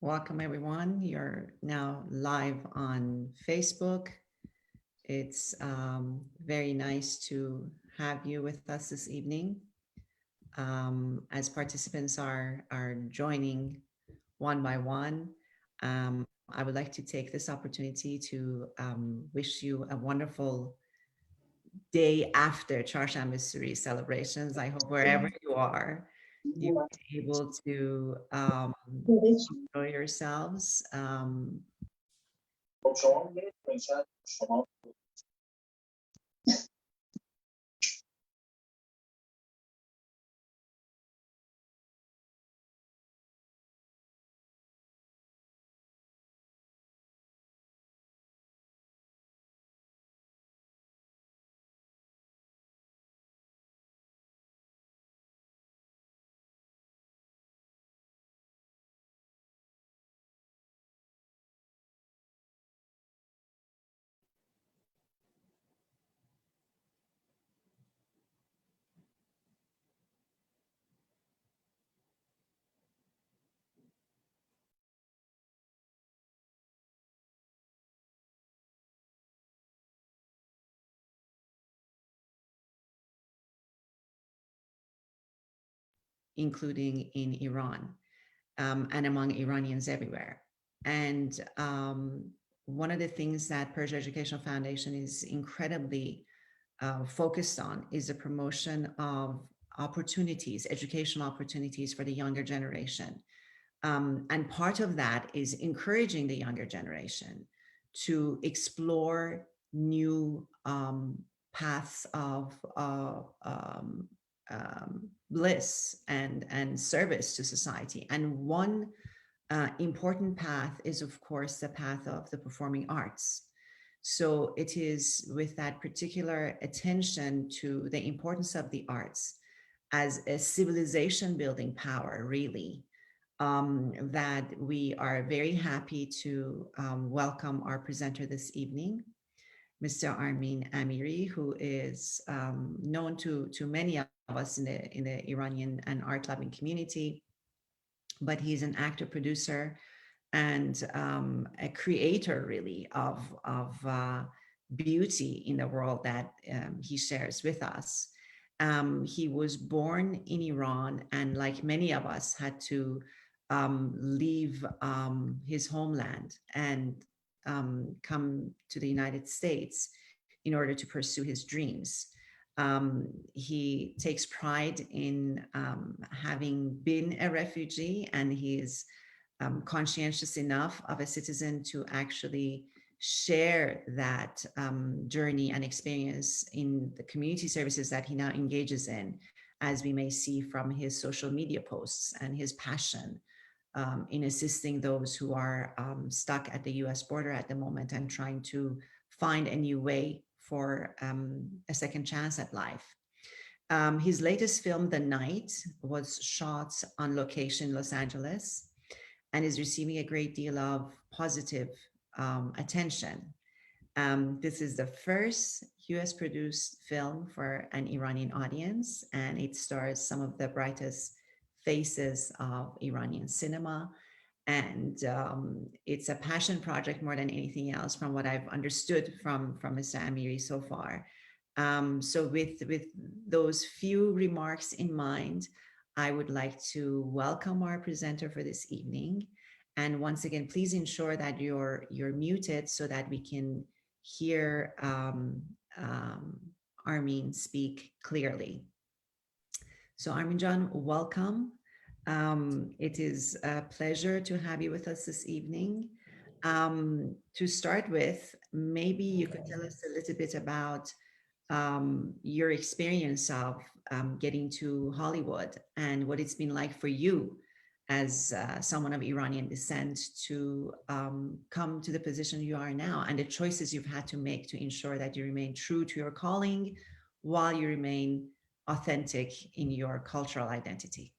Welcome everyone. You're now live on Facebook. It's very nice to have you with us this evening. As participants are joining one by one, I would like to take this opportunity to wish you a wonderful day after Charshamba Suri celebrations. I hope wherever you are, you'll be able to enjoy yourselves. Including in Iran and among Iranians everywhere. And one of the things that Persia Educational Foundation is incredibly focused on is the promotion of opportunities, educational opportunities for the younger generation. And part of that is encouraging the younger generation to explore new paths of bliss and service to society. And one important path is, of course, the path of the performing arts. So it is with that particular attention to the importance of the arts as a civilization building power, really, that we are very happy to welcome our presenter this evening, Mr. Armin Amiri, who is known to many of us in the Iranian and art loving community, but he's an actor, producer, and a creator, really, of beauty in the world that he shares with us. He was born in Iran, and like many of us, had to leave his homeland and come to the United States in order to pursue his dreams. He takes pride in having been a refugee, and he is conscientious enough of a citizen to actually share that journey and experience in the community services that he now engages in, as we may see from his social media posts, and his passion in assisting those who are stuck at the US border at the moment and trying to find a new way for a second chance at life. His latest film, The Night, was shot on location in Los Angeles and is receiving a great deal of positive attention. This is the first US produced film for an Iranian audience, and it stars some of the brightest faces of Iranian cinema. And it's a passion project more than anything else, from what I've understood from Mr. Amiri so far. So with those few remarks in mind, I would like to welcome our presenter for this evening. And once again, please ensure that you're muted so that we can hear Armin speak clearly. So Armin John, welcome. It is a pleasure to have you with us this evening. To start with, maybe you could tell us a little bit about your experience of getting to Hollywood and what it's been like for you as someone of Iranian descent to come to the position you are now, and the choices you've had to make to ensure that you remain true to your calling while you remain authentic in your cultural identity.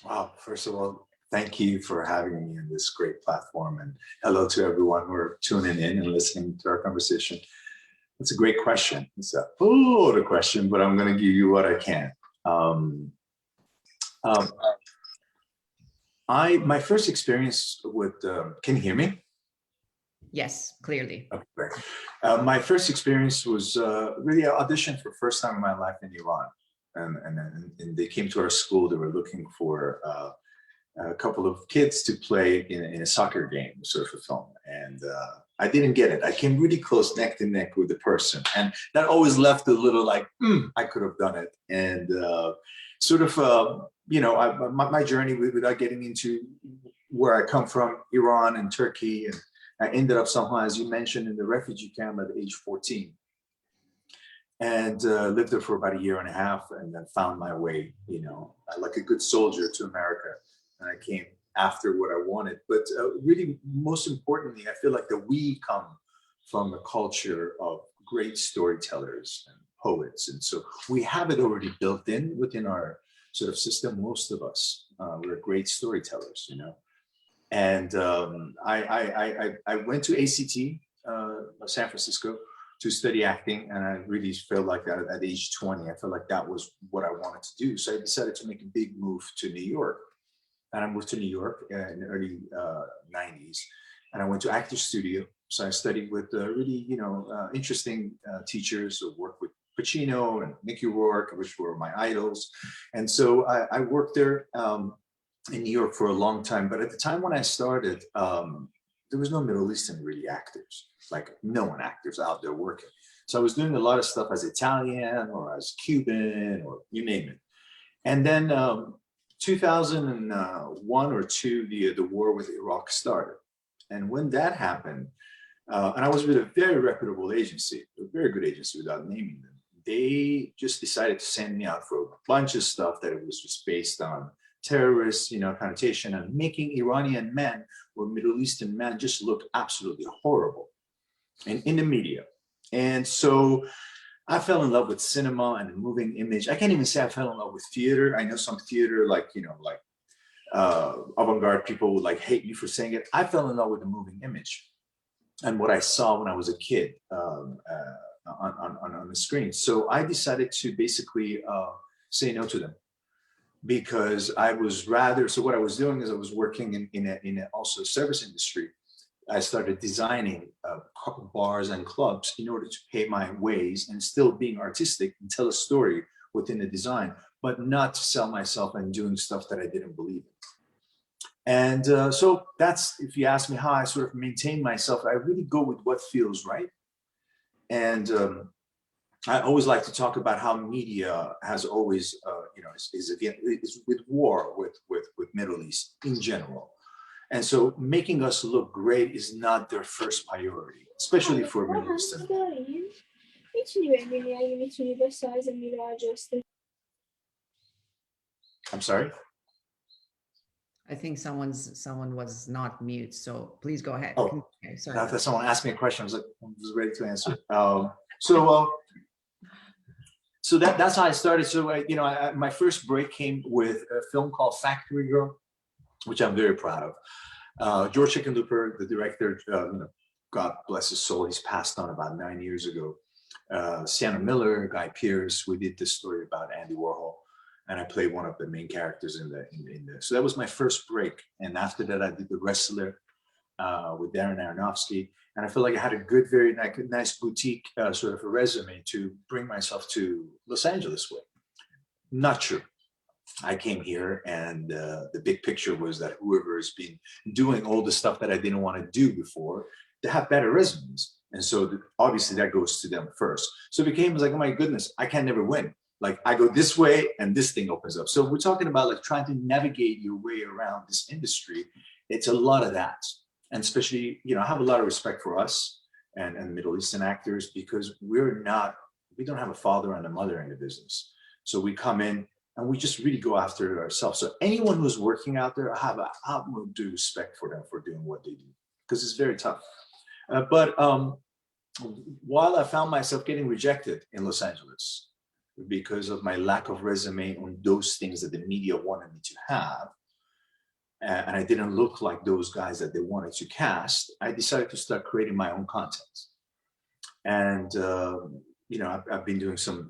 Wow, first of all, thank you for having me on this great platform, and hello to everyone who are tuning in and listening to our conversation. It's a great question. It's a full load of question, but I'm going to give you what I can. My first experience with, can you hear me? Yes, clearly. Okay, great. My first experience was really an audition for first time in my life in Iran. And they came to our school. They were looking for a couple of kids to play in a soccer game, sort of a film. And I didn't get it. I came really close, neck to neck with the person. And that always left a little like, I could have done it. And sort of, my journey without getting into where I come from, Iran and Turkey. And I ended up somehow, as you mentioned, in the refugee camp at age 14. And lived there for about a year and a half, and then found my way, like a good soldier, to America. And I came after what I wanted. But really, most importantly, I feel like that we come from a culture of great storytellers and poets. And so we have it already built in within our sort of system, most of us. We're great storytellers, And I went to ACT, San Francisco, to study acting, and I really felt like that at age 20. I felt like that was what I wanted to do. So I decided to make a big move to New York. And I moved to New York in the early 90s. And I went to actor studio. So I studied with really, interesting teachers who worked with Pacino and Mickey Rourke, which were my idols. And so I worked there in New York for a long time. But at the time when I started, there was no Middle Eastern really actors, like known actors out there working. So I was doing a lot of stuff as Italian or as Cuban or you name it. And then 2001 or two, the war with Iraq started. And when that happened, and I was with a very reputable agency, a very good agency without naming them, they just decided to send me out for a bunch of stuff that it was just based on terrorist, connotation, and making Iranian men or Middle Eastern men just look absolutely horrible in the media. And so I fell in love with cinema and the moving image. I can't even say I fell in love with theater. I know some theater, like avant-garde people would like hate me for saying it. I fell in love with the moving image and what I saw when I was a kid on the screen. So I decided to basically say no to them, because I was rather, so what I was doing is I was working in a also service industry. I started designing bars and clubs in order to pay my ways and still being artistic and tell a story within the design, but not to sell myself and doing stuff that I didn't believe in. And so that's, if you ask me how I sort of maintain myself, I really go with what feels right. And I always like to talk about how media has always, is with war with Middle East in general. And so making us look great is not their first priority, especially for Middle Eastern. I'm sorry? I think someone was not mute, so please go ahead. Oh, okay, sorry. After someone asked me a question, I was ready to answer. So that's how I started. So my first break came with a film called Factory Girl, which I'm very proud of. George Hickenlooper, the director, God bless his soul, he's passed on about 9 years ago. Sienna Miller, Guy Pearce, we did this story about Andy Warhol, and I played one of the main characters in the. So that was my first break, and after that I did The Wrestler with Darren Aronofsky, and I feel like I had a good, very nice boutique sort of a resume to bring myself to Los Angeles with. Not true. I came here, and the big picture was that whoever has been doing all the stuff that I didn't want to do before, they have better resumes. And so obviously that goes to them first. So it became like, oh my goodness, I can never win. Like I go this way and this thing opens up. So we're talking about like trying to navigate your way around this industry. It's a lot of that. And especially, I have a lot of respect for us and Middle Eastern actors, because we don't have a father and a mother in the business. So we come in and we just really go after it ourselves. So anyone who's working out there, I have an utmost due respect for them for doing what they do, because it's very tough. But while I found myself getting rejected in Los Angeles because of my lack of resume on those things that the media wanted me to have, and I didn't look like those guys that they wanted to cast, I decided to start creating my own content. And I've been doing some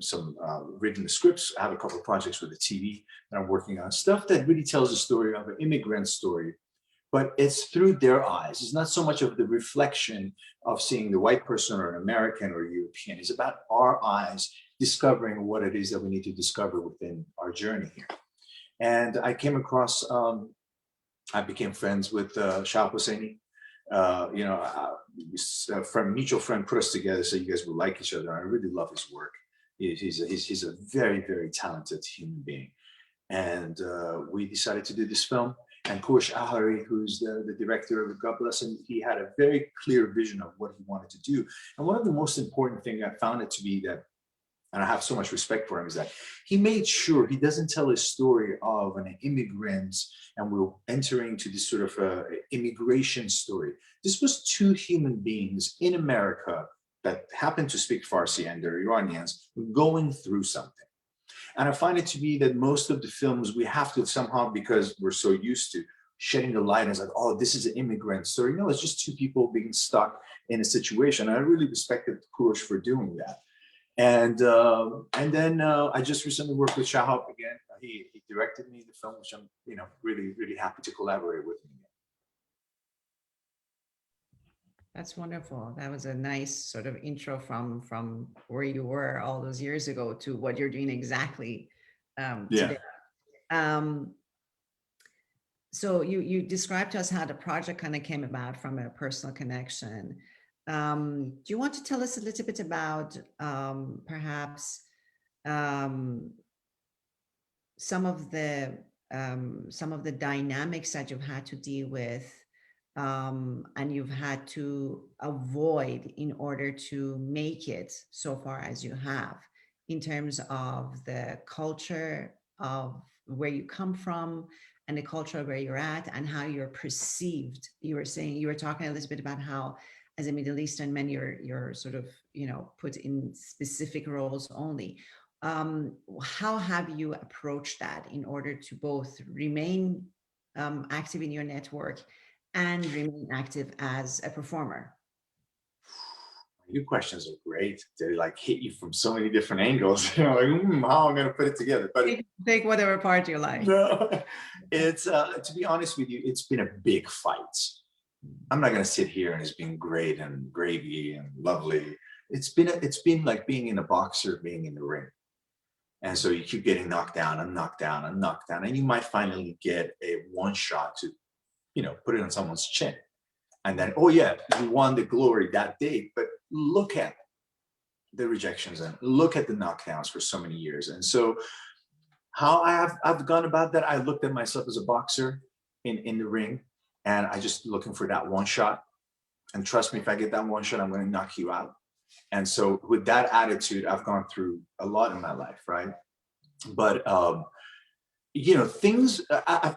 written the scripts. I have a couple of projects with the TV that I'm working on, stuff that really tells the story of an immigrant story, but it's through their eyes. It's not so much of the reflection of seeing the white person or an American or European. It's about our eyes discovering what it is that we need to discover within our journey here. And I came across, I became friends with Shah Hosseini. A mutual friend put us together so you guys would like each other. I really love his work. He's a very, very talented human being. And we decided to do this film. And Kourosh Ahari, who's the director of God Bless Him, he had a very clear vision of what he wanted to do. And one of the most important things I found it to be that, and I have so much respect for him, is that he made sure he doesn't tell a story of an immigrant and we're entering to this sort of immigration story. This was two human beings in America that happen to speak Farsi and they're Iranians going through something. And I find it to be that most of the films we have to somehow, because we're so used to shedding the light, and it's like, oh, this is an immigrant story. No, it's just two people being stuck in a situation. And I really respected Kourosh for doing that. And then I just recently worked with Shahab again. He directed me the film, which I'm really, really happy to collaborate with him. That's wonderful. That was a nice sort of intro from where you were all those years ago to what you're doing exactly today. So you described to us how the project kind of came about from a personal connection. Do you want to tell us a little bit about perhaps some of the dynamics that you've had to deal with and you've had to avoid in order to make it so far as you have, in terms of the culture of where you come from and the culture where you're at and how you're perceived? You were talking a little bit about how as a Middle Eastern man, you're sort of, put in specific roles only. How have you approached that in order to both remain active in your network and remain active as a performer? Your questions are great. They like hit you from so many different angles. How am I going to put it together? But take whatever part you like. No, it's to be honest with you, it's been a big fight. I'm not going to sit here and it's been great and gravy and lovely. It's been like being in a boxer, being in the ring. And so you keep getting knocked down and knocked down and knocked down. And you might finally get a one shot to, put it on someone's chin. And then, oh yeah, you won the glory that day. But look at the rejections and look at the knockdowns for so many years. And so how I've gone about that, I looked at myself as a boxer in the ring. And I just looking for that one shot. And trust me, if I get that one shot, I'm going to knock you out. And so with that attitude, I've gone through a lot in my life, right? But, I've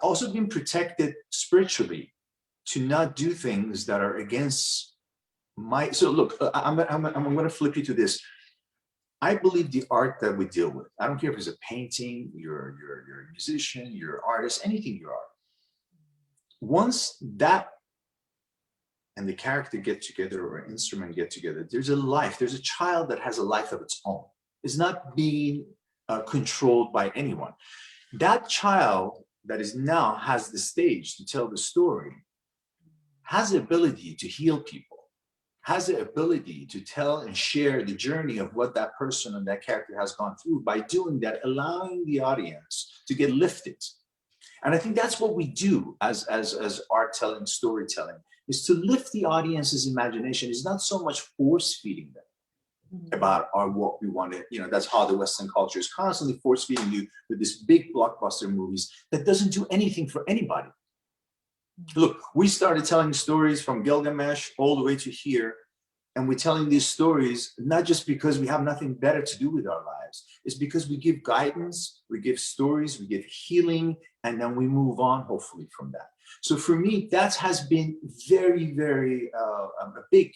also been protected spiritually to not do things that are against my, so look, I'm going to flip you to this. I believe the art that we deal with, I don't care if it's a painting, you're a musician, you're an artist, anything you are. Once that and the character get together or an instrument get together, there's a child that has a life of its own. It's not being controlled by anyone. That child that is now has the stage to tell the story has the ability to heal people, has the ability to tell and share the journey of what that person and that character has gone through. By doing that, allowing the audience to get lifted. And I think that's what we do as art telling, storytelling, is to lift the audience's imagination. It's not so much force feeding them about what we want to, that's how the Western culture is constantly force feeding you with this big blockbuster movies that doesn't do anything for anybody. Look, we started telling stories from Gilgamesh all the way to here. And we're telling these stories, not just because we have nothing better to do with our lives. It's because we give guidance, we give stories, we give healing, and then we move on, hopefully, from that. So for me, that has been very, very a big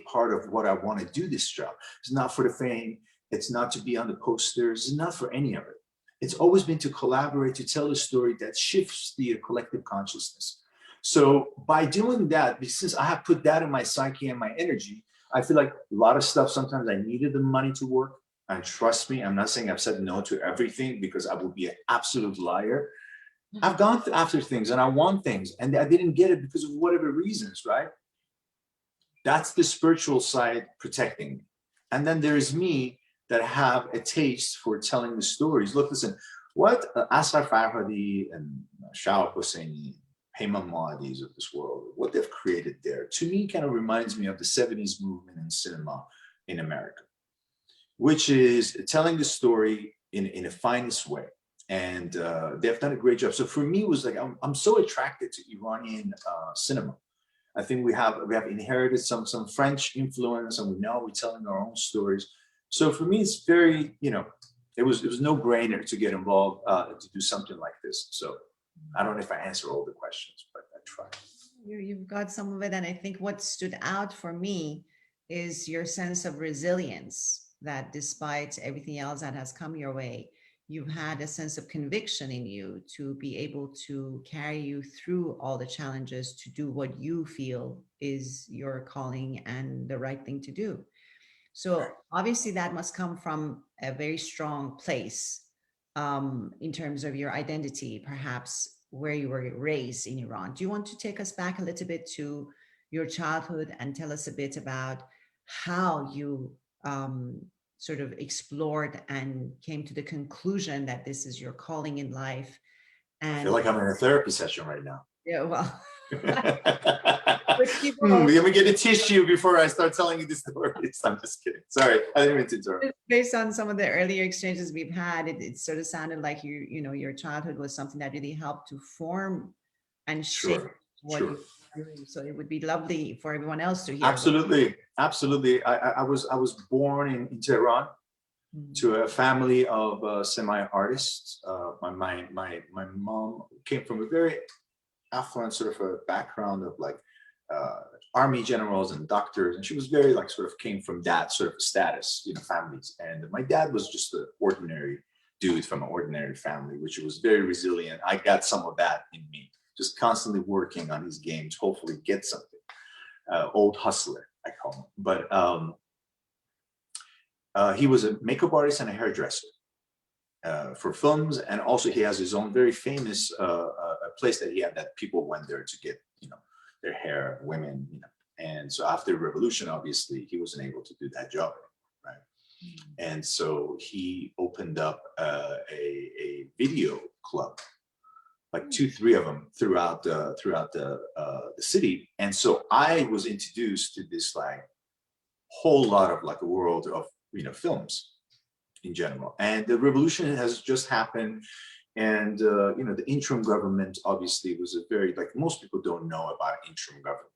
part of what I want to do this job. It's not for the fame. It's not to be on the posters. It's not for any of it. It's always been to collaborate, to tell a story that shifts the collective consciousness. So by doing that, since I have put that in my psyche and my energy, I feel like a lot of stuff, sometimes I needed the money to work. And trust me, I'm not saying I've said no to everything because I would be an absolute liar. I've gone after things and I want things and I didn't get it because of whatever reasons, right? That's the spiritual side protecting me. And then there's me that have a taste for telling the stories. Look, listen, what Asghar Farhadi and Shah Hosseini, Peyman Moaddis of this world, what they've created there, to me kind of reminds me of the 70s movement in cinema in America, which is telling the story in a finest way. And they've done a great job. So for me, it was like, I'm so attracted to Iranian cinema. I think we have inherited some French influence, and we're telling our own stories. So for me, it's very, it was no brainer to get involved to do something like this. So I don't know if I answer all the questions, but I tried. You've got some of it, and I think what stood out for me is your sense of resilience. That despite everything else that has come your way, you've had a sense of conviction in you to be able to carry you through all the challenges to do what you feel is your calling and the right thing to do. So obviously that must come from a very strong place in terms of your identity, perhaps where you were raised in Iran. Do you want to take us back a little bit to your childhood and tell us a bit about how you sort of explored and came to the conclusion that this is your calling in life? And I feel like I'm in a therapy session right now. Yeah, well, let me get a tissue before I start telling you the stories. I'm just kidding. Sorry, I didn't mean to interrupt. Based on some of the earlier exchanges we've had, it sort of sounded like your childhood was something that really helped to form and shape what you're doing. So it would be lovely for everyone else to hear. Absolutely, absolutely. I was born in Tehran to a family of semi-artists. My mom came from a very affluent sort of a background of like army generals and doctors, and she was very like sort of came from that sort of status, families. And my dad was just an ordinary dude from an ordinary family, which was very resilient. I got some of that in me, just constantly working on his games, hopefully get something. Old hustler, I call him. But he was a makeup artist and a hairdresser for films, and also he has his own very famous place that he had that people went there to get their hair, women, and so after the revolution, obviously he wasn't able to do that job, right? And so he opened up a video club, like 2-3 of them throughout the city. And so I was introduced to this like whole lot of like a world of films in general. And the revolution has just happened, and the interim government obviously was a very, like, most people don't know about interim government.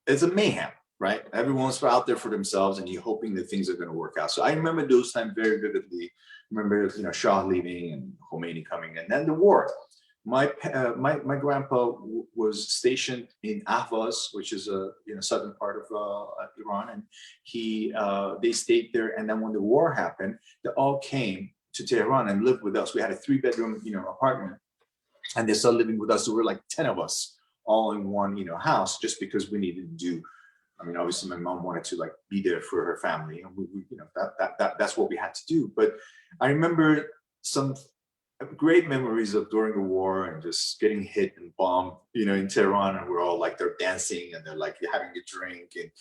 It's a mayhem, right? Everyone's out there for themselves, and you're hoping that things are going to work out. So I remember those times very vividly. Remember Shah leaving and Khomeini coming, and then the war. My grandpa was stationed in Ahvaz, which is a southern part of Iran, and they stayed there. And then when the war happened, they all came to Tehran and lived with us. We had a 3-bedroom apartment, and they started living with us. There were like 10 of us all in one house, just because we needed to do. I mean, obviously, my mom wanted to like be there for her family, and we that's what we had to do. But I remember some great memories of during the war and just getting hit and bombed, in Tehran, and we're all like, they're dancing and they're like having a drink. And,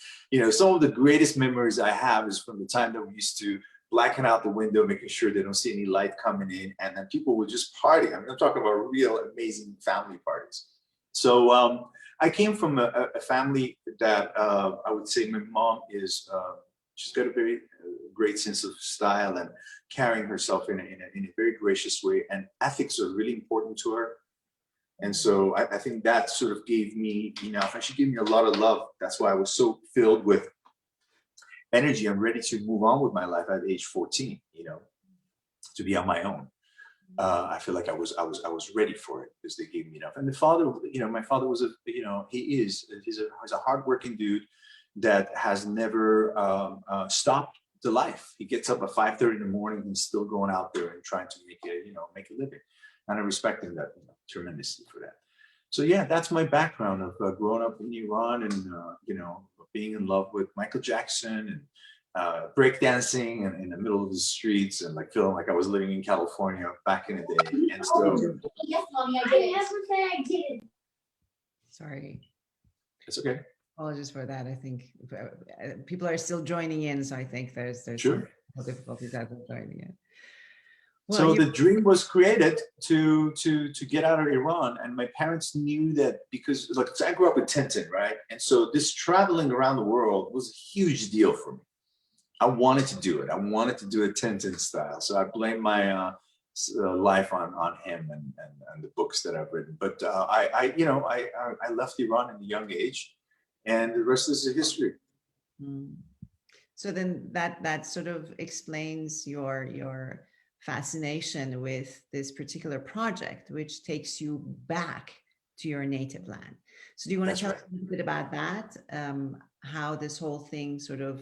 some of the greatest memories I have is from the time that we used to blacken out the window, making sure they don't see any light coming in. And then people would just party. I mean, I'm talking about real amazing family parties. So I came from a family that I would say my mom is, she's got a very great sense of style and carrying herself in a very gracious way, and ethics are really important to her. And so I think that sort of gave me enough, and she gave me a lot of love. That's why I was so filled with energy and ready to move on with my life at age 14, to be on my own. I feel like I was ready for it because they gave me enough. And the father, my father was he's a hardworking dude that has never stopped the life. He gets up at 5:30 in the morning and still going out there and trying to make a living. And I respect him that tremendously for that. So yeah, that's my background of growing up in Iran and being in love with Michael Jackson and breakdancing and in the middle of the streets and like feeling like I was living in California back in the day. And so Yes, mommy, I did. I never said I did. Sorry. it's okay. Apologies for that. I think people are still joining in, so I think there's Sure. some difficulties as they're joining in. So the dream was created to get out of Iran, and my parents knew that because like I grew up with Tintin, right? And so this traveling around the world was a huge deal for me. I wanted to do it. I wanted to do it Tintin style. So I blame my life on him and the books that I've written. But I left Iran at a young age, and the rest is history. So then that sort of explains your fascination with this particular project, which takes you back to your native land. So do you want to tell us a little bit about that? How this whole thing sort of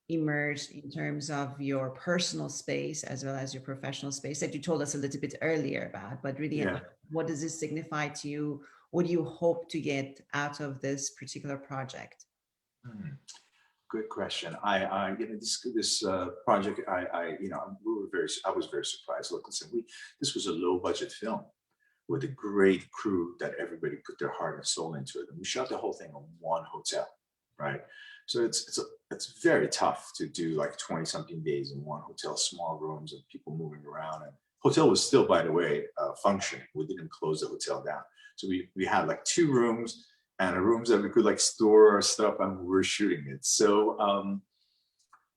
emerged in terms of your personal space as well as your professional space that you told us a little bit earlier about, but really what does this signify to you? What do you hope to get out of this particular project? Good question. This project. I was very surprised. Look, listen, this was a low budget film with a great crew that everybody put their heart and soul into it, and we shot the whole thing in one hotel, right? So it's very tough to do like 20 something days in one hotel, small rooms and people moving around. And hotel was still, by the way, functioning. We didn't close the hotel down, so we had like 2 rooms. And rooms that we could like store our stuff, and we were shooting it. So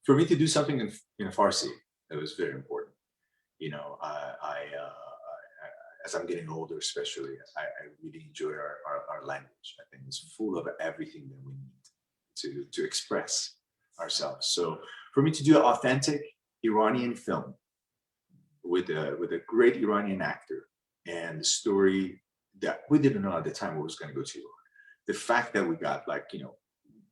for me to do something in Farsi, it was very important. You know, as I'm getting older, especially, I really enjoy our language. I think it's full of everything that we need to express ourselves. So for me to do an authentic Iranian film with a great Iranian actor and the story that we didn't know at the time what was going to go to Iran. The fact that we got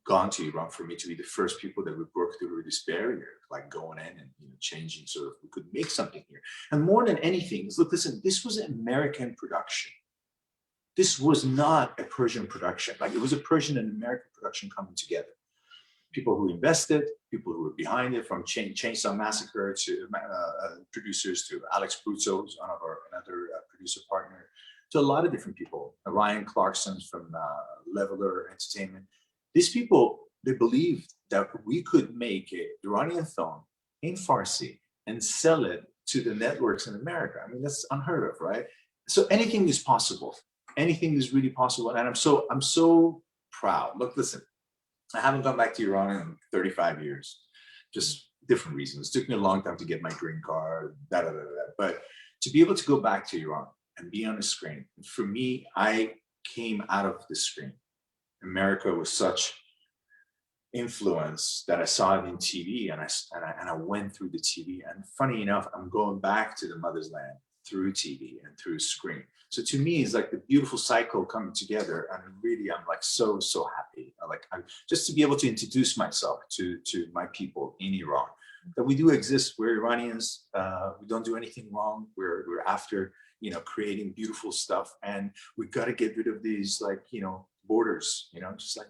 gone to Iran, for me to be the first people that we broke through this barrier, like going in and changing, sort of we could make something here. And more than anything, look, listen, this was an American production. This was not a Persian production. Like it was a Persian and American production coming together. People who invested, people who were behind it, from Chainsaw Massacre to producers to Alex Bruzzo, who's another producer partner, to a lot of different people. Ryan Clarkson from Leveler Entertainment. These people, they believed that we could make an Iranian film in Farsi and sell it to the networks in America. I mean, that's unheard of, right? So anything is possible. Anything is really possible. And I'm so proud. Look, listen, I haven't gone back to Iran in 35 years, just different reasons. It took me a long time to get my green card, But to be able to go back to Iran and be on the screen. For me, I came out of the screen. America was such influence that I saw it in TV, and I went through the TV. And funny enough, I'm going back to the mother's land through TV and through screen. So to me, it's like the beautiful cycle coming together, and really, I'm like so happy. I'm just to be able to introduce myself to my people in Iran, that we do exist. We're Iranians. We don't do anything wrong. We're after creating beautiful stuff, and we got to get rid of these borders. Just like,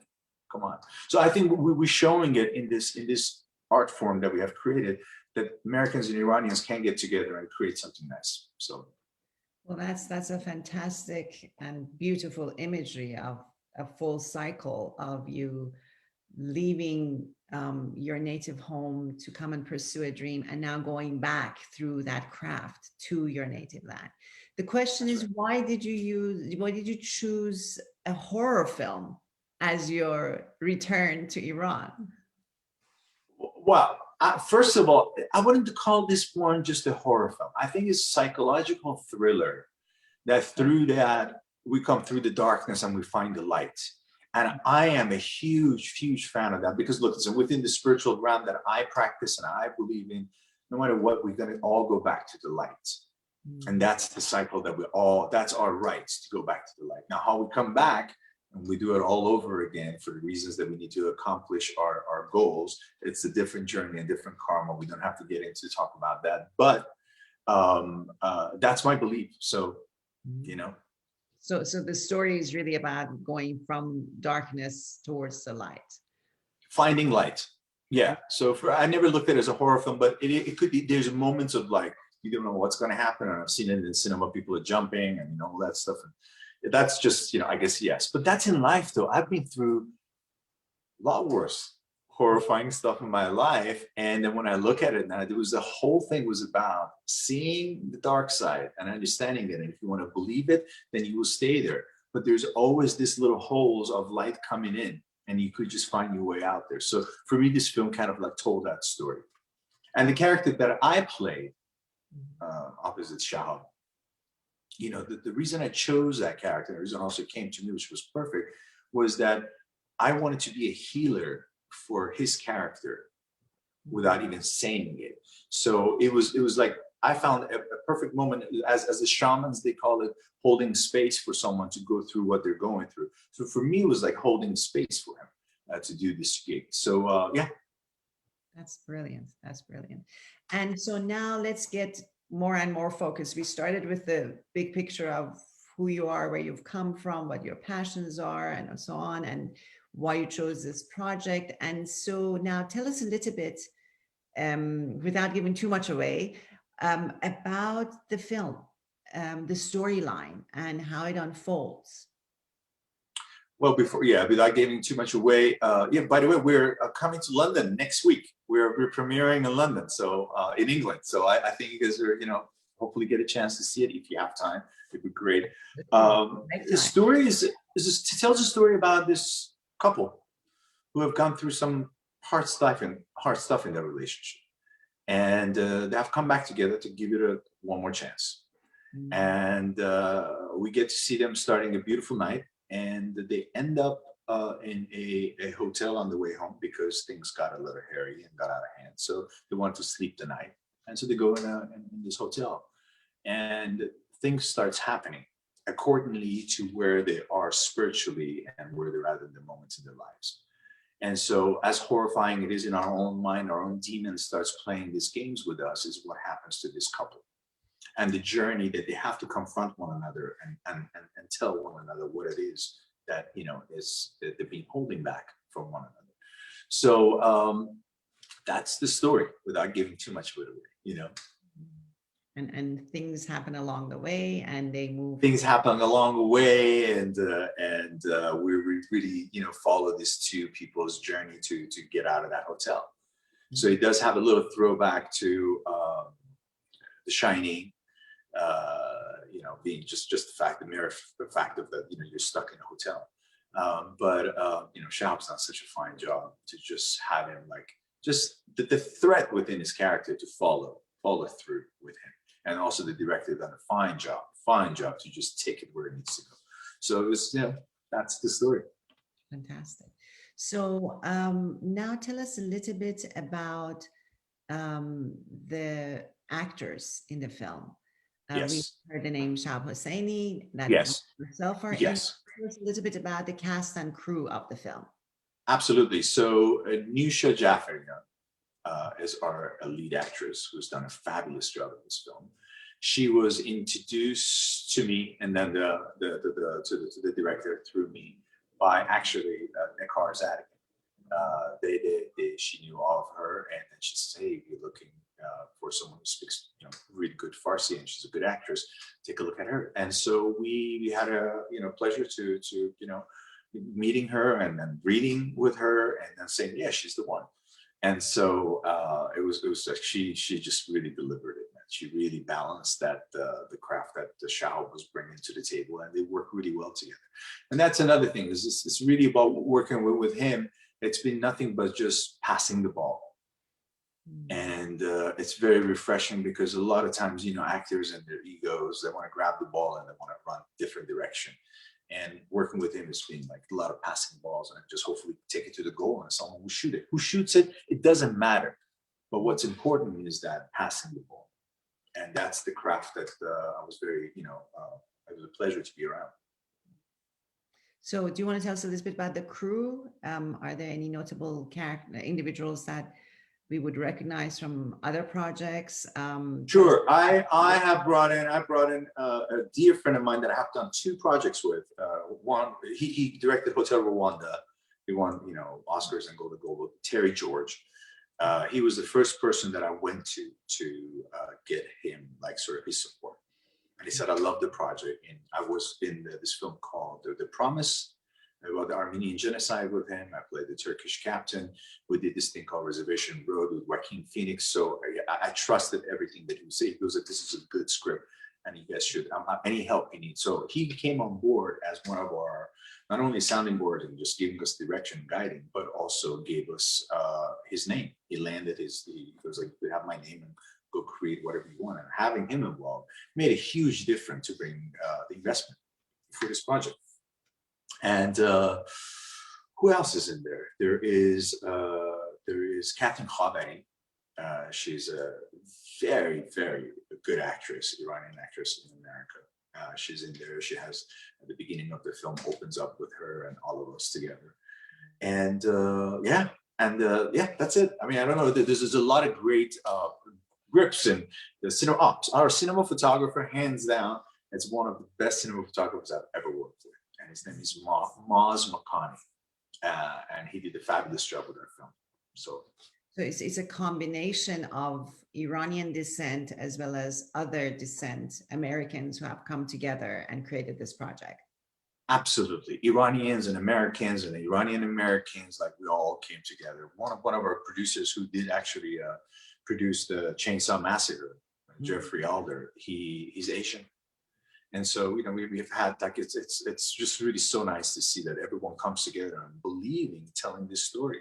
come on. So I think we're showing it in this art form that we have created, that Americans and Iranians can get together and create something nice. So. Well, that's a fantastic and beautiful imagery of a full cycle of you leaving your native home to come and pursue a dream, and now going back through that craft to your native land. The question is, why did you choose a horror film as your return to Iran? Well, first of all, I wouldn't call this one just a horror film. I think it's a psychological thriller that through that we come through the darkness and we find the light. And I am a huge fan of that, because look, listen, within the spiritual realm that I practice and I believe in, no matter what, we're going to all go back to the light. And that's the cycle that that's our rights, to go back to the light. Now, how we come back and we do it all over again for the reasons that we need to accomplish our goals, it's a different journey and different karma. We don't have to get into talk about that, but that's my belief. So, So the story is really about going from darkness towards the light. Finding light. Yeah. So I never looked at it as a horror film, but it could be, there's moments of like, you don't know what's going to happen. And I've seen it in cinema, people are jumping and, you know, all that stuff. And that's just, you know, I guess, yes. But that's in life though. I've been through a lot worse horrifying stuff in my life. And then when I look at it now, it was the whole thing was about seeing the dark side and understanding it. And if you want to believe it, then you will stay there. But there's always this little holes of light coming in, and you could just find your way out there. So for me, this film kind of like told that story. And the character that I played opposite Shahab, you know, the reason I chose that character, the reason also came to me, which was perfect, was that I wanted to be a healer for his character without even saying it. So it was like I found a perfect moment as the shamans, they call it, holding space for someone to go through what they're going through. So for me, it was like holding space for him to do this gig. So yeah. That's brilliant. That's brilliant. And so now let's get more and more focused. We started with the big picture of who you are, where you've come from, what your passions are, and so on, and why you chose this project. And so now tell us a little bit, without giving too much away, about the film, the storyline, and how it unfolds. Well, without giving too much away, yeah, by the way, we're coming to London next week. We're premiering in London, so in England. So I think you guys are, you know, hopefully get a chance to see it if you have time. It'd be great. The story tells a story about this couple who have gone through some hard stuff in their relationship, and they have come back together to give it one more chance. And we get to see them starting a beautiful night, and they end up in a hotel on the way home because things got a little hairy and got out of hand. So they want to sleep the night, and so they go in this hotel, and things starts happening accordingly to where they are spiritually and where they're at in the moments in their lives. And so as horrifying it is in our own mind, our own demon starts playing these games with us, is what happens to this couple. And the journey that they have to confront one another and tell one another what it is that, you know, is that they've been holding back from one another. So that's the story without giving too much of it away, you know. And things happen along the way, and they move. Things happen along the way, and we really, you know, follow these two people's journey to get out of that hotel. Mm-hmm. So it does have a little throwback to The Shining, you know, being just the fact of that, you know, you're stuck in a hotel. But you know, Shahab's done such a fine job to just have him like just the threat within his character to follow through with him. And also the director done a fine job to just take it where it needs to go. So it was, you know, that's the story. Fantastic. So now tell us a little bit about the actors in the film. Yes. We heard the name Shahab Hosseini. Yes. Yourself are yes. Tell us a little bit about the cast and crew of the film. Absolutely. So Nusha Jafarian is our lead actress, who's done a fabulous job in this film. She was introduced to me and then to the director through me by actually Nikhar Zadek. She knew all of her, and then she said, "Hey, you're looking for someone who speaks, you know, really good Farsi, and she's a good actress. Take a look at her." And so we had a, you know, pleasure to you know, meeting her and then reading with her and then saying, "Yeah, she's the one." And so it was like she just really delivered it. Man. She really balanced that the craft that the Shahab was bringing to the table, and they work really well together. And that's another thing. It's really about working with him. It's been nothing but just passing the ball. And it's very refreshing because a lot of times, you know, actors and their egos, they want to grab the ball and they want to run a different direction. And working with him has been like a lot of passing balls and just hopefully take it to the goal and someone will shoot it. Who shoots it, it doesn't matter. But what's important is that passing the ball. And that's the craft that I was very, you know, it was a pleasure to be around. So do you want to tell us a little bit about the crew? Are there any notable individuals that we would recognize from other projects? Sure. I brought in a dear friend of mine that I have done 2 projects with. One, he directed Hotel Rwanda. He won, you know, Oscars and Golden Globe. Terry George. He was the first person that I went to get him like sort of his support. And he said, I love the project. And I was in this film called The Promise, about the Armenian genocide with him. I played the Turkish captain. We did this thing called Reservation Road with Joaquin Phoenix. So I trusted everything that he would say. He was like, this is a good script and you guys should, any help you need. So he came on board as one of our, not only sounding board and just giving us direction and guiding, but also gave us his name. He landed he was like, you have my name and go create whatever you want. And having him involved made a huge difference to bring the investment for this project. And who else is in there? There is Catherine Khabari. She's a very, very good actress, Iranian actress in America. She's in there. She has, at the beginning of the film, opens up with her and all of us together. And yeah, that's it. I mean, I don't know. There's a lot of great grips in the cinema. Our cinema photographer, hands down, it's one of the best cinema photographers I've ever worked with. And his name is Maz Makani. And he did a fabulous job with our film. So it's a combination of Iranian descent as well as other descent Americans who have come together and created this project. Absolutely. Iranians and Americans and Iranian Americans, like we all came together. One of our producers who did actually produce the Chainsaw Massacre, Jeffrey Alder, he's Asian. And so, you know, we've had like, it's just really so nice to see that everyone comes together and believing, telling this story.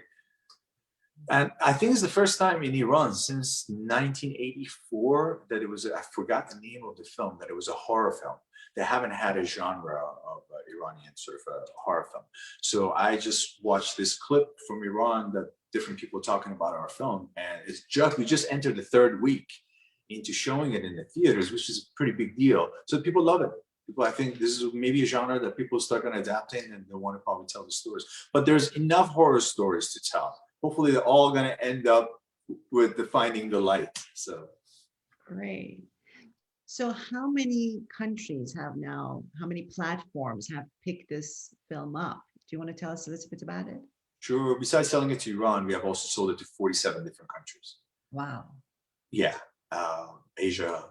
And I think it's the first time in Iran since 1984 that it was, I forgot the name of the film, that it was a horror film. They haven't had a genre of Iranian sort of a horror film. So I just watched this clip from Iran that different people talking about our film. And we just entered the 3rd week into showing it in the theaters, which is a pretty big deal. So people love it. People, I think this is maybe a genre that people start going to adapt in and they want to probably tell the stories. But there's enough horror stories to tell. Hopefully they're all going to end up with the Finding the Light. So great. So how many countries how many platforms have picked this film up? Do you want to tell us a little bit about it? Sure. Besides selling it to Iran, we have also sold it to 47 different countries. Wow. Yeah. Asia,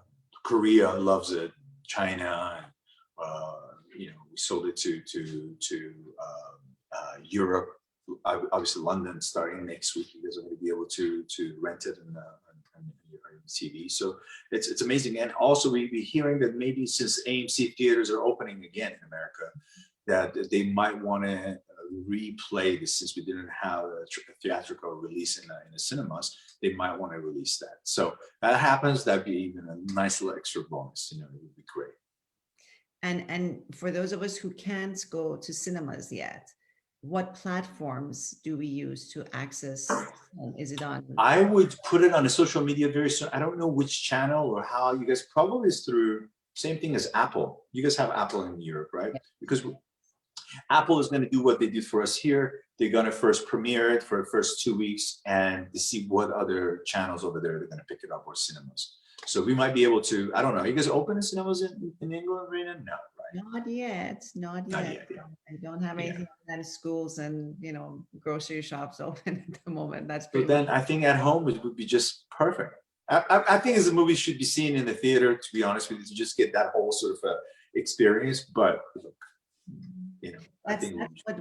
Korea loves it, China, you know, we sold it to Europe, obviously London starting next week. You guys are going to be able to rent it on TV. So it's amazing. And also we're hearing that maybe since AMC theaters are opening again in America, that they might want to replay this, since we didn't have a theatrical release in the cinemas. They might want to release that. So that happens, that'd be even a nice little extra bonus. You know, it would be great. And for those of us who can't go to cinemas yet, what platforms do we use to access? Is it on? I would put it on a social media very soon. I don't know which channel or how. You guys probably is through same thing as Apple. You guys have Apple in Europe, right? Yeah. Because Apple is going to do what they did for us here. They're going to first premiere it for the first 2 weeks and to see what other channels over there they're going to pick it up, or cinemas. So we might be able to, I don't know, you guys open the cinemas in England, Rena? No, right? Not yet. Yeah. I don't have anything that is schools and, you know, grocery shops open at the moment. That's so then I think at home it would be just perfect. I think as a movie should be seen in the theater, to be honest with you, to just get that whole sort of experience. But look, you know, that's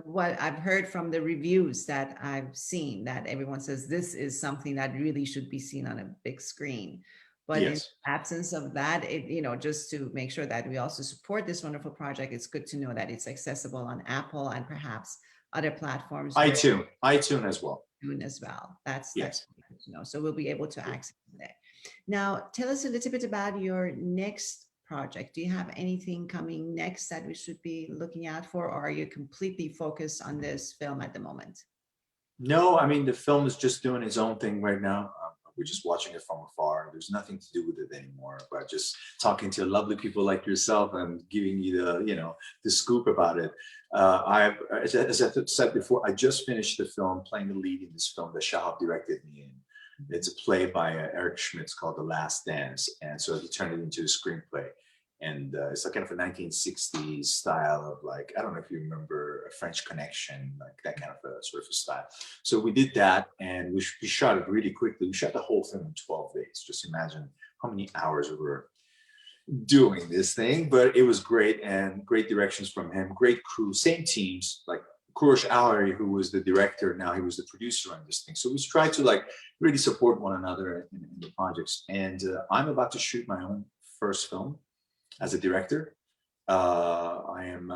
what I've heard from the reviews that I've seen, that everyone says this is something that really should be seen on a big screen. But in absence of that, you know, just to make sure that we also support this wonderful project, it's good to know that it's accessible on Apple and perhaps other platforms. iTunes as well. That's good to know. So we'll be able to access it. Now, tell us a little bit about your next project. Do you have anything coming next that we should be looking out for, or are you completely focused on this film at the moment? No, I mean, the film is just doing its own thing right now. We're just watching it from afar. There's nothing to do with it anymore, but just talking to lovely people like yourself and giving you the, you know, the scoop about it. As I said before, I just finished the film, playing the lead in this film that Shahab directed me in. It's a play by Eric Schmidt's called The Last Dance. And so he turned it into a screenplay. And it's like kind of a 1960s style of like, I don't know if you remember A French Connection, like that kind of a sort of a style. So we did that and we shot it really quickly. We shot the whole film in 12 days. Just imagine how many hours we were doing this thing, but it was great and great directions from him, great crew, same teams, like Kurosh Allery, who was the director, now he was the producer on this thing. So we tried to like really support one another in the projects. And I'm about to shoot my own first film as a director. I am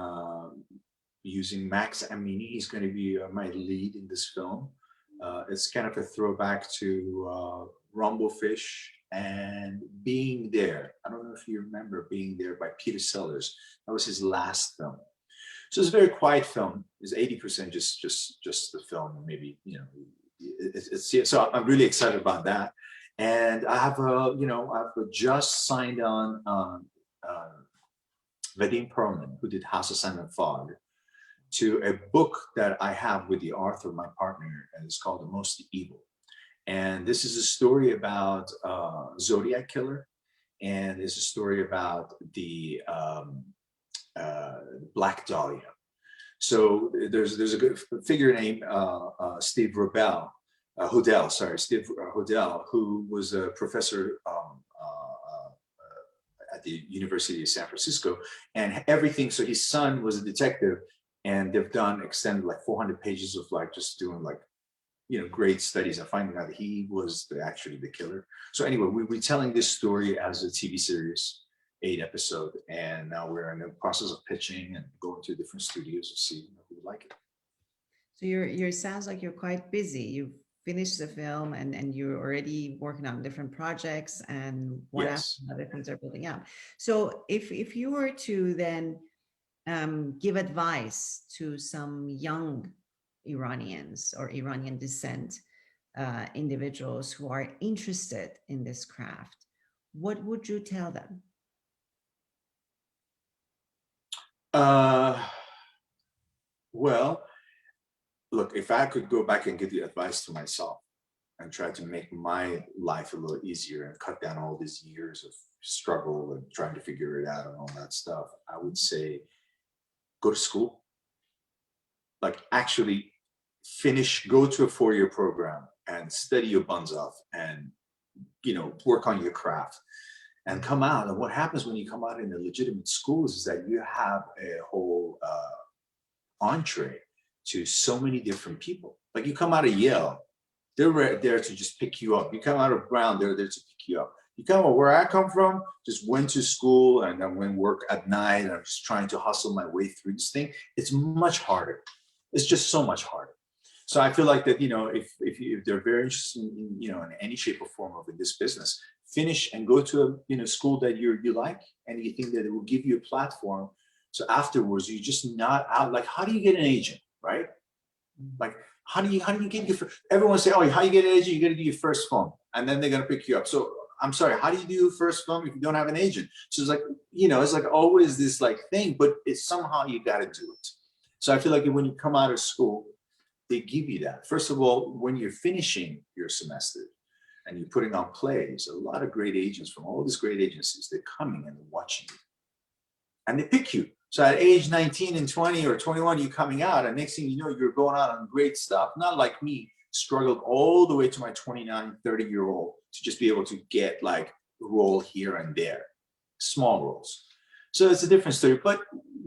using Max Amini. He's going to be my lead in this film. It's kind of a throwback to Rumblefish and Being There. I don't know if you remember Being There by Peter Sellers. That was his last film. So it's a very quiet film. It's 80% just the film, maybe, you know, so I'm really excited about that. And I have I've just signed on Vadim Perlman, who did House of Sand and Fog, to a book that I have with the author, my partner, and it's called The Most Evil. And this is a story about Zodiac Killer, and it's a story about the Black Dahlia. So there's a good figure named Steve Hodel, who was a professor at the University of San Francisco, and everything. So his son was a detective, and they've done extended like 400 pages of like just doing like, you know, great studies and finding out that he was actually the killer. So anyway, we're telling this story as a TV series, 8 episode, and now we're in the process of pitching and going to different studios to see who would like it. So you're sounds like you're quite busy. You've finished the film and you're already working on different projects and one Yes. after another things are building up. So if you were to then give advice to some young Iranians or Iranian descent individuals who are interested in this craft, what would you tell them? Well, look, if I could go back and give the advice to myself and try to make my life a little easier and cut down all these years of struggle and trying to figure it out and all that stuff, I would say go to school. Like actually go to a 4-year program and study your buns off and, you know, work on your craft and come out. And what happens when you come out in the legitimate schools is that you have a whole entree to so many different people. Like you come out of Yale, they're there to just pick you up. You come out of Brown, they're there to pick you up. You come out where I come from, just went to school and then went work at night and I'm just trying to hustle my way through this thing. It's much harder. It's just so much harder. So I feel like that, you know, if they're very interested in, you know, in any shape or form of this business, finish and go to a, you know, school that you like and you think that it will give you a platform. So afterwards, you're just not out. Like, how do you get an agent, right? Like, how do you get your first? Everyone say, oh, how you get an agent? You got to do your first film, and then they're gonna pick you up. So I'm sorry, how do you do your first film if you don't have an agent? So it's like, you know, it's like always this like thing, but it's somehow you got to do it. So I feel like when you come out of school, they give you that. First of all, when you're finishing your semester and you're putting on plays, a lot of great agents from all these great agencies, they're coming and they're watching you. And they pick you. So at age 19 and 20 or 21, you're coming out. And next thing you know, you're going out on great stuff. Not like me, struggled all the way to my 29, 30-year-old to just be able to get like a role here and there, small roles. So it's a different story. But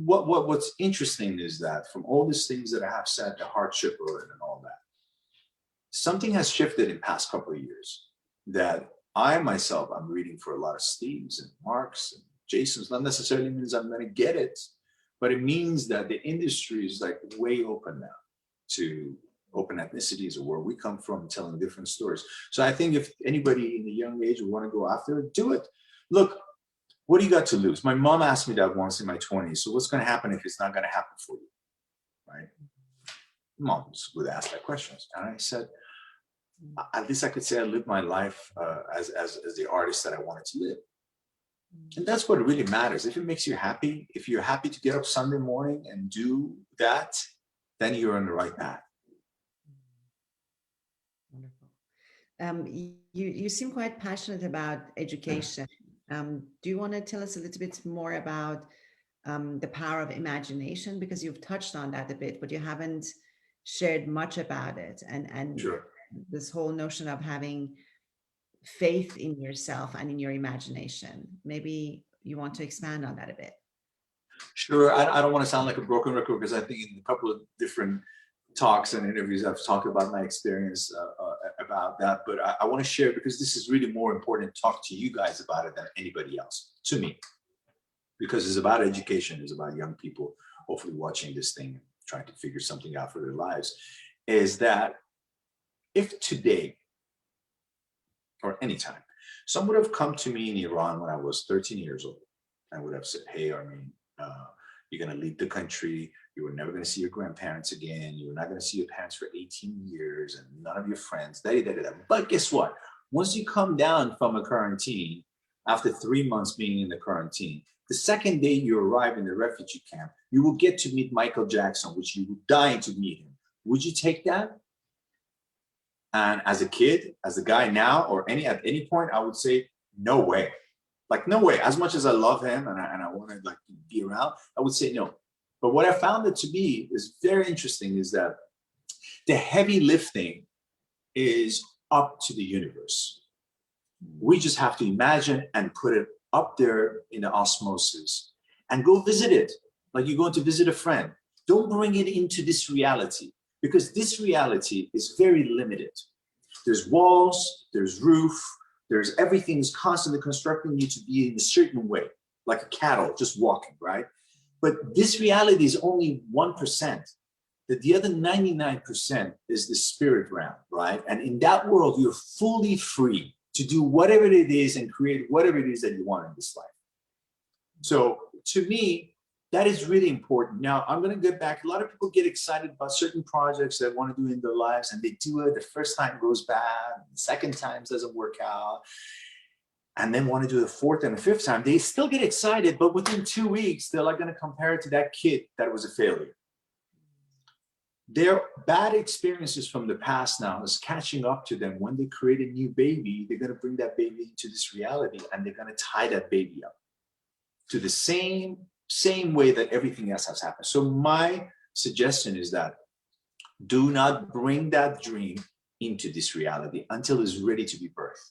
what's interesting is that from all these things that I have said, the hardship of it and all that, something has shifted in the past couple of years that I myself, I'm reading for a lot of Steves and Marks and Jason's. Not necessarily means I'm going to get it, but it means that the industry is like way open now to open ethnicities or where we come from, telling different stories. So I think if anybody in the young age would want to go after it, do it. Look, what do you got to lose? My mom asked me that once in my 20s. So what's going to happen if it's not going to happen for you, right? Moms would ask that question. And I said, at least I could say I lived my life as the artist that I wanted to live. And that's what really matters. If it makes you happy, if you're happy to get up Sunday morning and do that, then you're on the right path. Wonderful. You seem quite passionate about education. Do you want to tell us a little bit more about the power of imagination? Because you've touched on that a bit, but you haven't shared much about it. And Sure. this whole notion of having faith in yourself and in your imagination. Maybe you want to expand on that a bit. Sure. I don't want to sound like a broken record because I think in a couple of different talks and interviews, I've talked about my experience about that. But I want to share because this is really more important to talk to you guys about it than anybody else, to me, because it's about education. It's about young people hopefully watching this thing, trying to figure something out for their lives. Is that if today or anytime someone would have come to me in Iran when I was 13 years old and would have said, hey, Armin, you're going to leave the country. You were never going to see your grandparents again. You were not going to see your parents for 18 years and none of your friends. But guess what? Once you come down from a quarantine, after 3 months being in the quarantine, the second day you arrive in the refugee camp, you will get to meet Michael Jackson, which you were dying to meet him. Would you take that? And as a kid, as a guy now, or at any point, I would say, no way. Like, no way. As much as I love him and I want to like be around, I would say no. But what I found it to be is very interesting is that the heavy lifting is up to the universe. We just have to imagine and put it up there in the osmosis and go visit it. Like you're going to visit a friend. Don't bring it into this reality because this reality is very limited. There's walls, there's roof, there's everything is constantly constructing you to be in a certain way, like a cattle just walking, right? But this reality is only 1%. The other 99% is the spirit realm, right? And in that world, you're fully free to do whatever it is and create whatever it is that you want in this life. So to me, that is really important. Now, I'm going to get back. A lot of people get excited about certain projects that want to do in their lives, and they do it. The first time goes bad, the second time doesn't work out, and then want to do the fourth and the fifth time. They still get excited, but within 2 weeks, they're like going to compare it to that kid that was a failure. Their bad experiences from the past now is catching up to them. When they create a new baby, they're going to bring that baby into this reality, and they're going to tie that baby up to the same way that everything else has happened. So my suggestion is that do not bring that dream into this reality until it's ready to be birthed.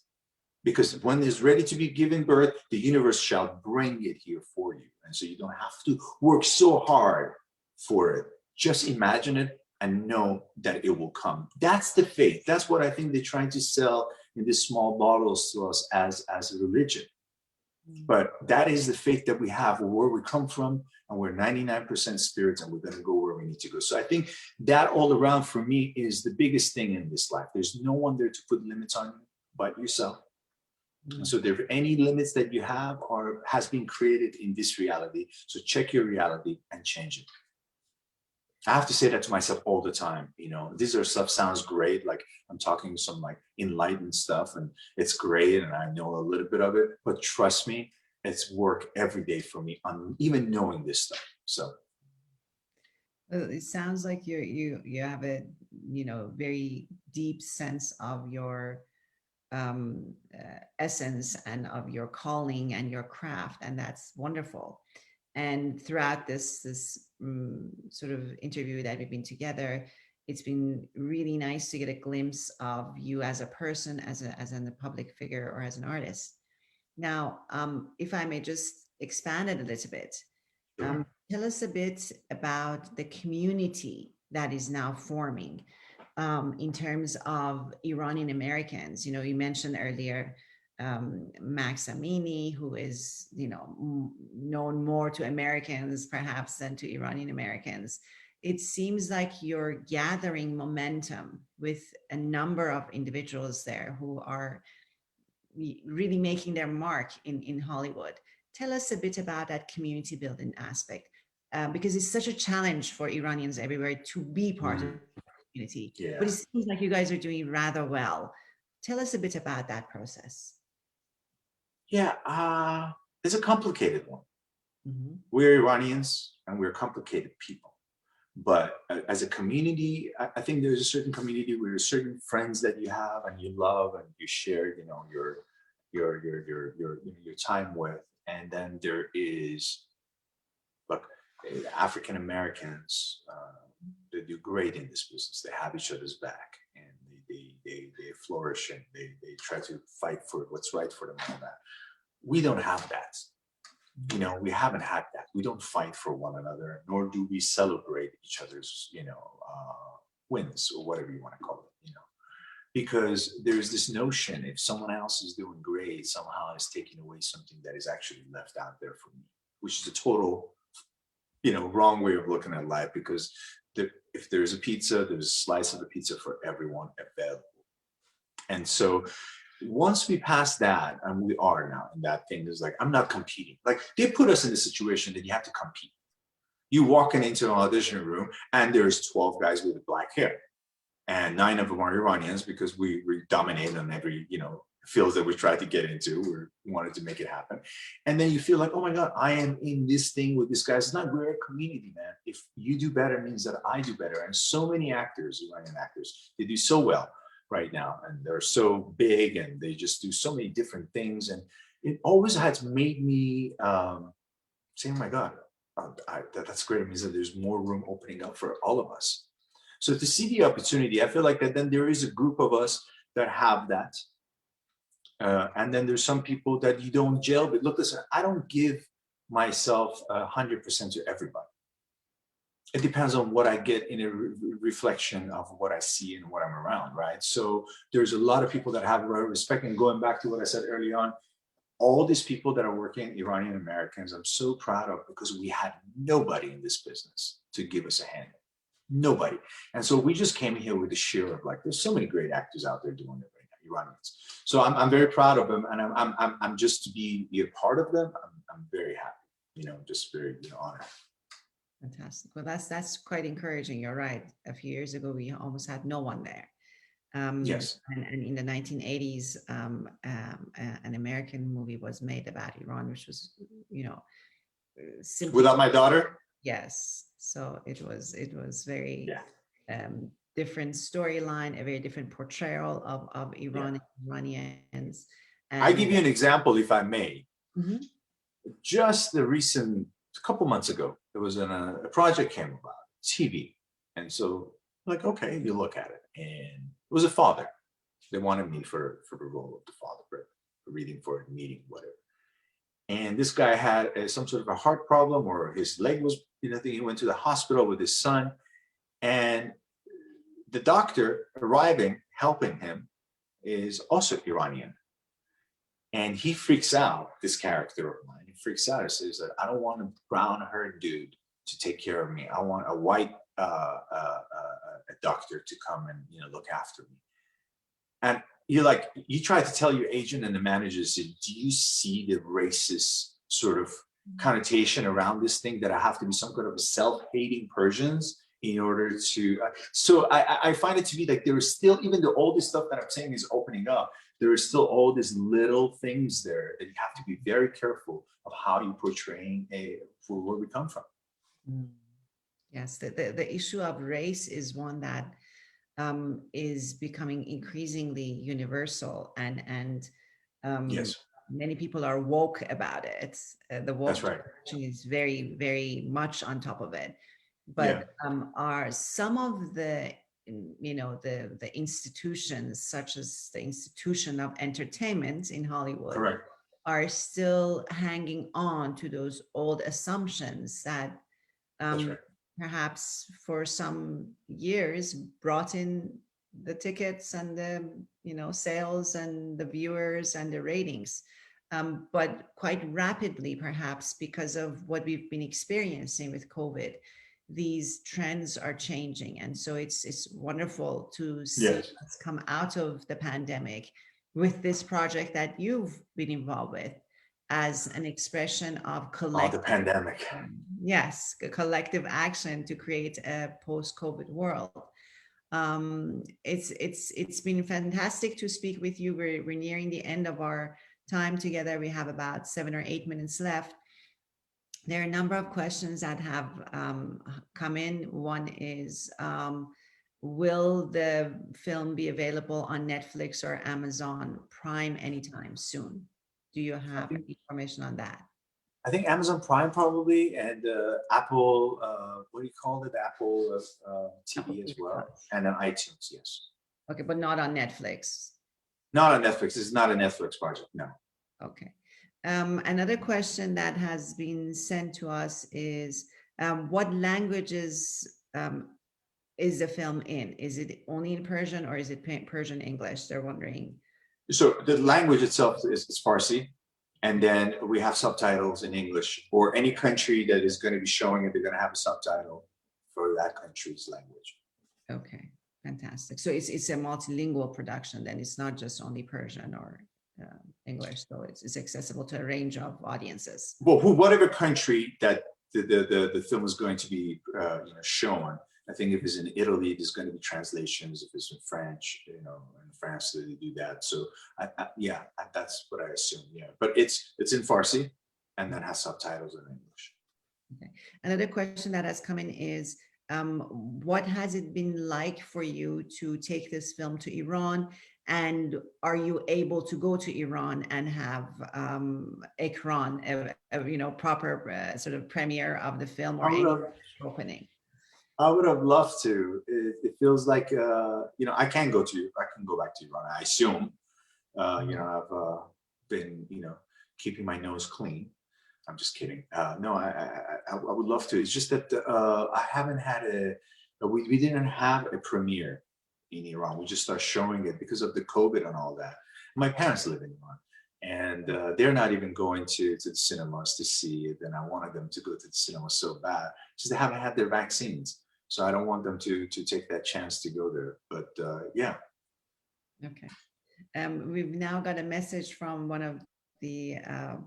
Because when it's ready to be given birth, the universe shall bring it here for you. And so you don't have to work so hard for it. Just imagine it and know that it will come. That's the faith. That's what I think they're trying to sell in these small bottles to us as a religion. But that is the faith that we have, where we come from, and we're 99% spirits, and we're going to go where we need to go. So I think that all around for me is the biggest thing in this life. There's no one there to put limits on you but yourself. And so there are any limits that you have or has been created in this reality. So check your reality and change it. I have to say that to myself all the time. You know, this stuff sounds great. Like I'm talking some like enlightened stuff and it's great. And I know a little bit of it, but trust me, it's work every day for me on even knowing this stuff. So. Well, it sounds like you have a, very deep sense of your essence and of your calling and your craft. And that's wonderful. And throughout this sort of interview that we've been together, it's been really nice to get a glimpse of you as a person, as a public figure, or as an artist. Now, if I may just expand it a little bit, tell us a bit about the community that is now forming in terms of Iranian Americans. You mentioned earlier Max Amini, who is, known more to Americans perhaps than to Iranian Americans. It seems like you're gathering momentum with a number of individuals there who are really making their mark in Hollywood. Tell us a bit about that community building aspect, because it's such a challenge for Iranians everywhere to be part of the community. Yeah. But it seems like you guys are doing rather well. Tell us a bit about that process. Yeah, it's a complicated one. Mm-hmm. We're Iranians and we're complicated people. But as a community, I think there's a certain community where there's certain friends that you have and you love and you share, you know, your time with. And then there is, look, African Americans, they do great in this business. They have each other's back, and they flourish, and they try to fight for what's right for them and all that. We don't have that. You know, we haven't had that. We don't fight for one another, nor do we celebrate each other's, you know, wins, or whatever you want to call it, you know, because there's this notion if someone else is doing great, somehow it's taking away something that is actually left out there for me, which is a total, you know, wrong way of looking at life, because if there's a pizza, there's a slice of a pizza for everyone available. And so once we pass that, and we are now in that thing, is like, I'm not competing. Like, they put us in a situation that you have to compete. You walking into an audition room and there's 12 guys with black hair, and 9 of them are Iranians, because we dominate on every, you know, fields that we tried to get into. We wanted to make it happen. And then you feel like, oh my God, I am in this thing with this guy. It's not, we're a community, man. If you do better, it means that I do better. And so many actors, Iranian actors, they do so well right now, and they're so big, and they just do so many different things. And it always has made me say, oh my God, that's great. It means that there's more room opening up for all of us. So to see the opportunity, I feel like that then there is a group of us that have that. And then there's some people that you don't gel with. Look, listen, I don't give myself 100% to everybody. It depends on what I get in a reflection of what I see and what I'm around, right? So there's a lot of people that have respect. And going back to what I said early on, all these people that are working, Iranian Americans, I'm so proud of, because we had nobody in this business to give us a hand. Nobody. And so we just came here with a share of, like, there's so many great actors out there doing it right now, Iranians. So I'm very proud of them, and I'm just to be a part of them. I'm very happy, you know, just very, you know, honored. Fantastic. Well, that's quite encouraging. You're right. A few years ago, we almost had no one there. Yes. And in the 1980s, an American movie was made about Iran, which was, you know, simply Without my daughter? yes. So it was very Yeah. different storyline, a very different portrayal of Iranians. I And give you an example, if I may. Mhm. Just a couple months ago, there was a project came about, TV. And so, like, okay, you look at it, and it was a father. They wanted me for the role of the father, for reading for a meeting, whatever. And this guy had some sort of a heart problem, or his leg was, you know, he went to the hospital with his son. And the doctor arriving, helping him, is also Iranian. And he freaks out, this character of mine. He freaks out and says that I don't want a brown haired dude to take care of me. I want a white a doctor to come and, you know, look after me. And you're like, you try to tell your agent and the managers, do you see the racist sort of connotation around this thing, that I have to be some kind of a self-hating Persians in order to, so I find it to be like, there is still, even though all this stuff that I'm saying is opening up, there is still all these little things there that you have to be very careful of how you portraying for where we come from. Yes, the issue of race is one that is becoming increasingly universal, and Yes, many people are woke about it. The woke that's right. generation is very, very much on top of it. Yeah. But are some of the, you know, the institutions, such as the institution of entertainment in Hollywood, Correct. are still hanging on to those old assumptions that That's right. perhaps for some years brought in the tickets and the, you know, sales and the viewers and the ratings, but quite rapidly, perhaps because of what we've been experiencing with COVID, these trends are changing. And so it's wonderful to see Yes. us come out of the pandemic with this project that you've been involved with, as an expression of Oh, the collective, pandemic. yes, a collective action to create a post-COVID world. It's been fantastic to speak with you. We're nearing the end of our time together. We have about 7 or 8 minutes left. there are a number of questions that have come in. One is, will the film be available on Netflix or Amazon Prime anytime soon? Do you have information on that? I think Amazon Prime probably, and Apple, what do you call it? Apple TV Apple as TV well, Plus. and then iTunes, yes. Okay, but not on Netflix. Not on Netflix. It's not a Netflix project, no. Okay. Another question that has been sent to us is, what languages is the film in? Is it only in Persian or is it Persian English? They're wondering. So the language itself is Farsi, and then we have subtitles in English, or any country that is going to be showing it, they're going to have a subtitle for that country's language. Okay, fantastic. So it's a multilingual production then. It's not just only Persian or English, so it's accessible to a range of audiences. Well, whatever country that the film is going to be shown. I think if it's in Italy, there's going to be translations. If it's in French, in France they do that. So yeah, that's what I assume. Yeah, but it's in Farsi, and then has subtitles in English. Okay. Another question that has come in is, what has it been like for you to take this film to Iran? And are you able to go to Iran and have ekran, proper sort of premiere of the film or any opening? I would have loved to. It feels like I can go back to Iran. I assume. I've been keeping my nose clean. I'm just kidding. No, I would love to. It's just that I haven't had we didn't have a premiere in Iran. We just started showing it because of the COVID and all that. My parents live in Iran, and they're not even going to the cinemas to see it. And I wanted them to go to the cinema so bad. Just they haven't had their vaccines, so I don't want them to take that chance to go there. But yeah. Okay. We've now got a message from one of the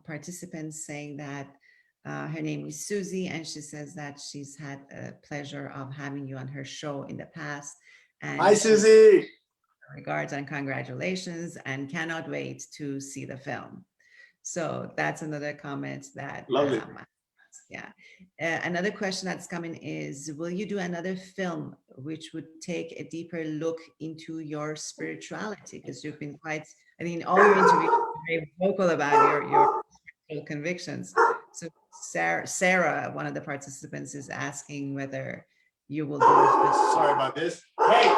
participants saying that her name is Susie, and she says that she's had a pleasure of having you on her show in the past. And hi, Susie. Regards and congratulations, and cannot wait to see the film. So that's another comment that. Lovely. Yeah. Another question that's coming is, will you do another film which would take a deeper look into your spirituality? Because you've been quite, I mean, all your interviews are very vocal about your spiritual convictions. So Sarah, one of the participants, is asking whether you will do a Sorry about this. Hey,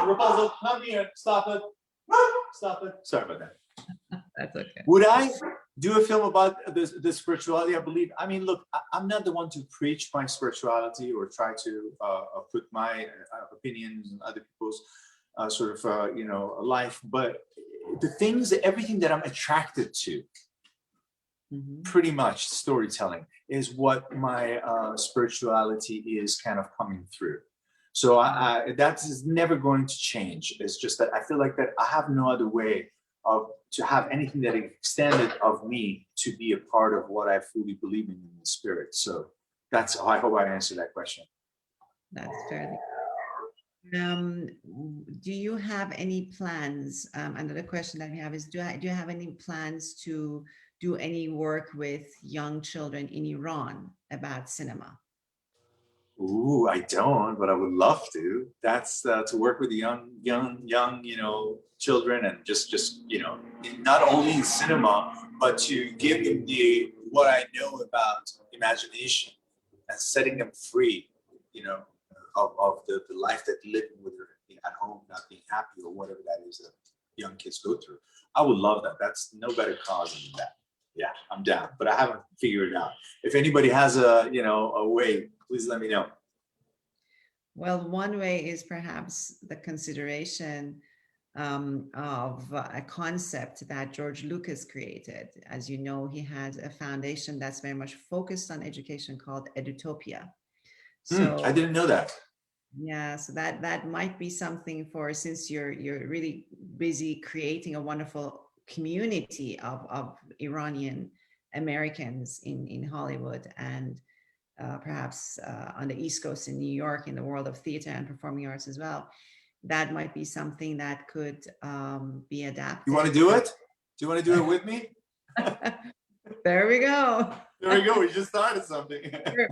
Rapunzel, come here. Stop it. Stop it. Sorry about that. That's okay. Would I do a film about the spirituality? I believe. I mean, look, I'm not the one to preach my spirituality or try to put my opinions and other people's life. But everything that I'm attracted to, pretty much storytelling is what my spirituality is kind of coming through. So that is never going to change. It's just that I feel like that I have no other way to have anything that extended of me to be a part of what I fully believe in the spirit. So that's how I hope I answered that question. That's fairly. Do you have any plans? Another question that we have is, do you have any plans to do any work with young children in Iran about cinema? Ooh, I don't, but I would love to. That's to work with the young, children, and just not only in cinema, but to give them what I know about imagination and setting them free, of the life that they're living with at home, not being happy or whatever that is that young kids go through. I would love that. That's no better cause than that. Yeah, I'm down, but I haven't figured it out. If anybody has a way, please let me know. Well, one way is perhaps the consideration of a concept that George Lucas created. As you know, he has a foundation that's very much focused on education called Edutopia. So I didn't know that. Yeah, so that might be something for, since you're really busy creating a wonderful community of Iranian Americans in Hollywood, and perhaps on the East Coast in New York, in the world of theater and performing arts as well. That might be something that could be adapted. You want to do it? Do you want to do it with me? There we go. There we go. We just started something.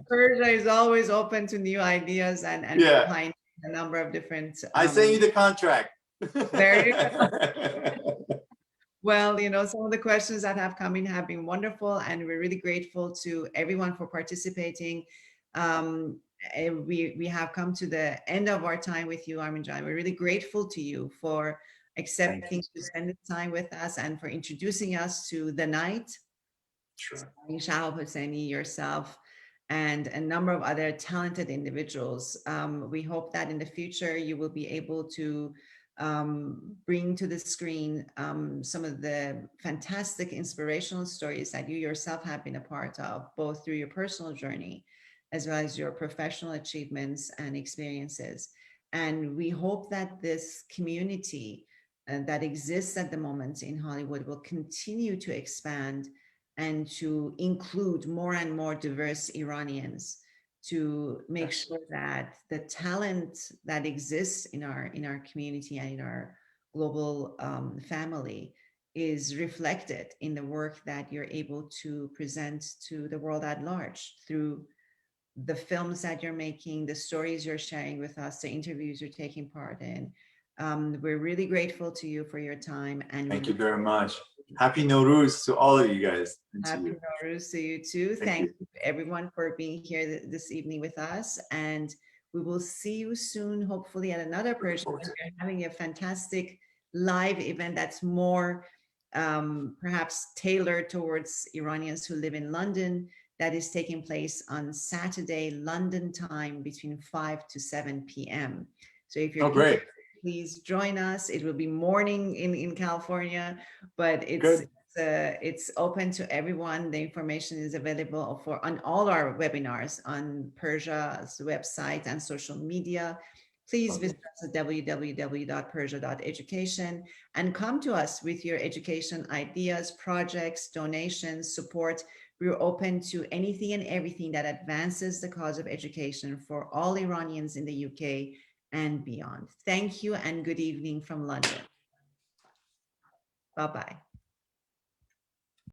Persia is always open to new ideas and Yeah. behind a number of different. I sent you the contract. There you go. Well, some of the questions that have come in have been wonderful, and we're really grateful to everyone for participating. We have come to the end of our time with you, Armin Jan. We're really grateful to you for accepting to spend the time with us and for introducing us to the night. Sure. Shahab Hosseini, yourself, and a number of other talented individuals. We hope that in the future you will be able to bring to the screen some of the fantastic inspirational stories that you yourself have been a part of, both through your personal journey as well as your professional achievements and experiences. And we hope that this community that exists at the moment in Hollywood will continue to expand and to include more and more diverse Iranians, to make sure that the talent that exists in our community and in our global family is reflected in the work that you're able to present to the world at large through the films that you're making, the stories you're sharing with us, the interviews you're taking part in. We're really grateful to you for your time. And thank you very much. Happy Nowruz to all of you guys. Happy Nowruz to you too. Thank you everyone for being here this evening with us. And we will see you soon, hopefully at another Persia. We're having a fantastic live event that's more perhaps tailored towards Iranians who live in London. That is taking place on Saturday, London time, between 5 to 7 p.m. So if you're great. Please join us. It will be morning in California, but it's open to everyone. The information is available on all our webinars on Persia's website and social media. Please visit us at www.persia.education and come to us with your education ideas, projects, donations, support. We're open to anything and everything that advances the cause of education for all Iranians in the UK and beyond. Thank you and good evening from London. Bye-bye.